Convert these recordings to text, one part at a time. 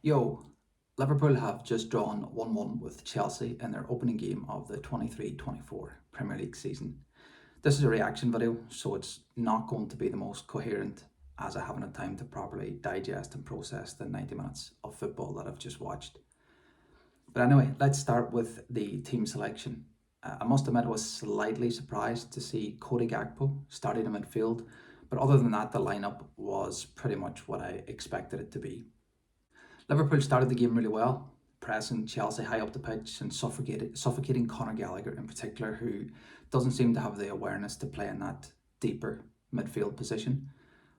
Yo, Liverpool have just drawn 1-1 with Chelsea in their opening game of the 23-24 Premier League season. This is a reaction video, so it's not going to be the most coherent as I haven't had time to properly digest and process the 90 minutes of football that I've just watched. But anyway, let's start with the team selection. I must admit I was slightly surprised to see Cody Gakpo starting in midfield, but other than that the lineup was pretty much what I expected it to be. Liverpool started the game really well, pressing Chelsea high up the pitch and suffocating Conor Gallagher in particular, who doesn't seem to have the awareness to play in that deeper midfield position.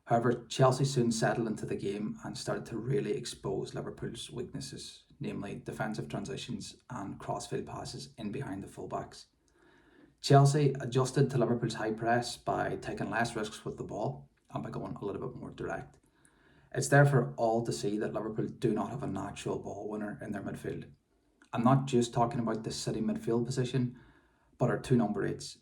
However, Chelsea soon settled into the game and started to really expose Liverpool's weaknesses, namely defensive transitions and crossfield passes in behind the fullbacks. Chelsea adjusted to Liverpool's high press by taking less risks with the ball and by going a little bit more direct. It's there for all to see that Liverpool do not have a natural ball winner in their midfield. I'm not just talking about the City midfield position, but our two number 8s.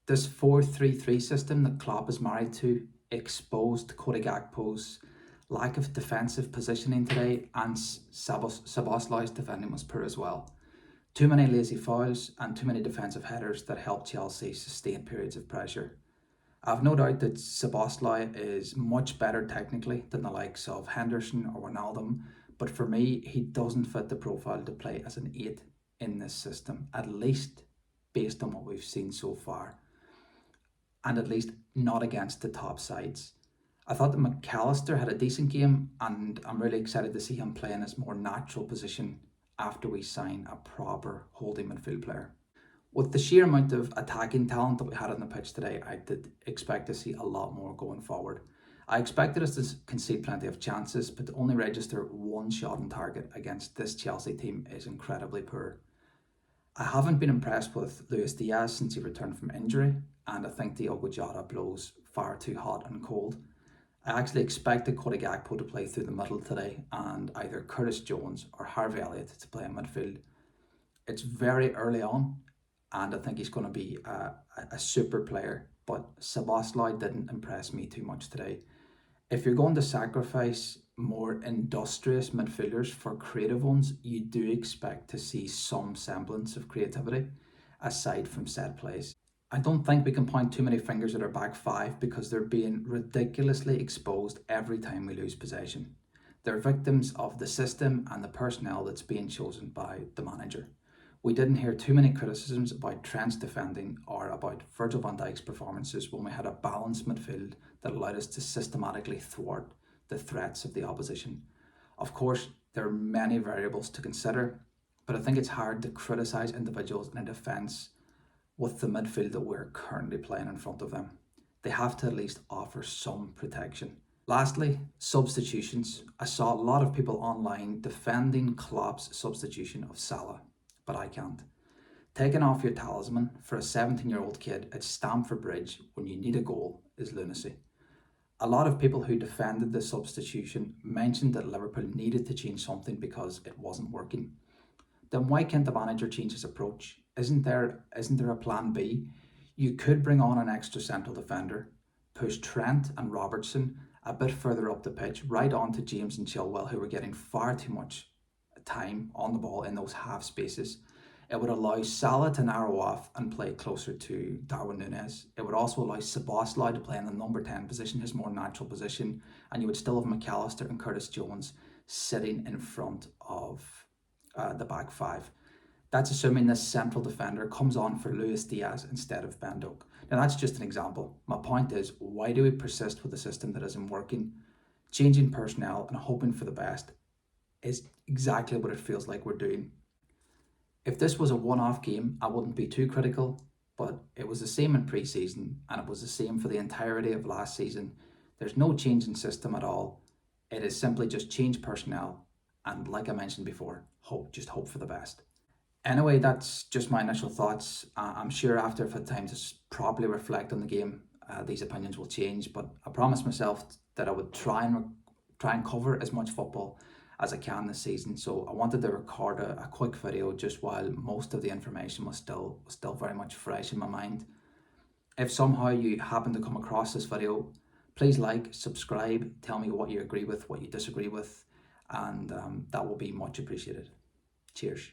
This 4-3-3 system that Klopp is married to exposed Cody Gakpo's lack of defensive positioning today, and Szoboszlai's defending was poor as well. Too many lazy fouls and too many defensive headers that helped Chelsea sustain periods of pressure. I've no doubt that Szoboszlai is much better technically than the likes of Henderson or Wijnaldum, but for me, he doesn't fit the profile to play as an 8 in this system, at least based on what we've seen so far, and at least not against the top sides. I thought that McAllister had a decent game, and I'm really excited to see him play in his more natural position after we sign a proper holding midfield player. With the sheer amount of attacking talent that we had on the pitch today, I did expect to see a lot more going forward. I expected us to concede plenty of chances, but to only register one shot on target against this Chelsea team is incredibly poor. I haven't been impressed with Luis Diaz since he returned from injury, and I think Diogo Jota blows far too hot and cold. I actually expected Cody Gakpo to play through the middle today, and either Curtis Jones or Harvey Elliott to play in midfield. It's very early on, and I think he's going to be a super player, but Szoboszlai didn't impress me too much today. If you're going to sacrifice more industrious midfielders for creative ones, you do expect to see some semblance of creativity aside from set plays. I don't think we can point too many fingers at our back 5 because they're being ridiculously exposed every time we lose possession. They're victims of the system and the personnel that's being chosen by the manager. We didn't hear too many criticisms about Trent's defending or about Virgil van Dijk's performances when we had a balanced midfield that allowed us to systematically thwart the threats of the opposition. Of course, there are many variables to consider, but I think it's hard to criticise individuals in a defence with the midfield that we're currently playing in front of them. They have to at least offer some protection. Lastly, substitutions. I saw a lot of people online defending Klopp's substitution of Salah, but I can't. Taking off your talisman for a 17-year-old kid at Stamford Bridge when you need a goal is lunacy. A lot of people who defended the substitution mentioned that Liverpool needed to change something because it wasn't working. Then why can't the manager change his approach? Isn't there a plan B? You could bring on an extra central defender, push Trent and Robertson a bit further up the pitch, right on to James and Chilwell, who were getting far too much time on the ball in those half spaces. It would allow Salah to narrow off and play closer to Darwin Núñez. It would also allow Szoboszlai to play in the number 10 position, his more natural position, and you would still have McAllister and Curtis Jones sitting in front of the back 5. That's assuming this central defender comes on for Luis Diaz instead of Ben Doak. Now that's just an example. My point is, why do we persist with a system that isn't working? Changing personnel and hoping for the best is exactly what it feels like we're doing. If this was a one-off game, I wouldn't be too critical, but it was the same in pre-season and it was the same for the entirety of last season. There's no change in system at all. It is simply just change personnel and, like I mentioned before, hope for the best. Anyway, that's just my initial thoughts. I'm sure after I've had time to properly reflect on the game, these opinions will change, but I promised myself that I would try and cover as much football as I can this season, so I wanted to record a quick video just while most of the information was still very much fresh in my mind. If somehow you happen to come across this video, please like, subscribe, tell me what you agree with, what you disagree with, and that will be much appreciated. Cheers.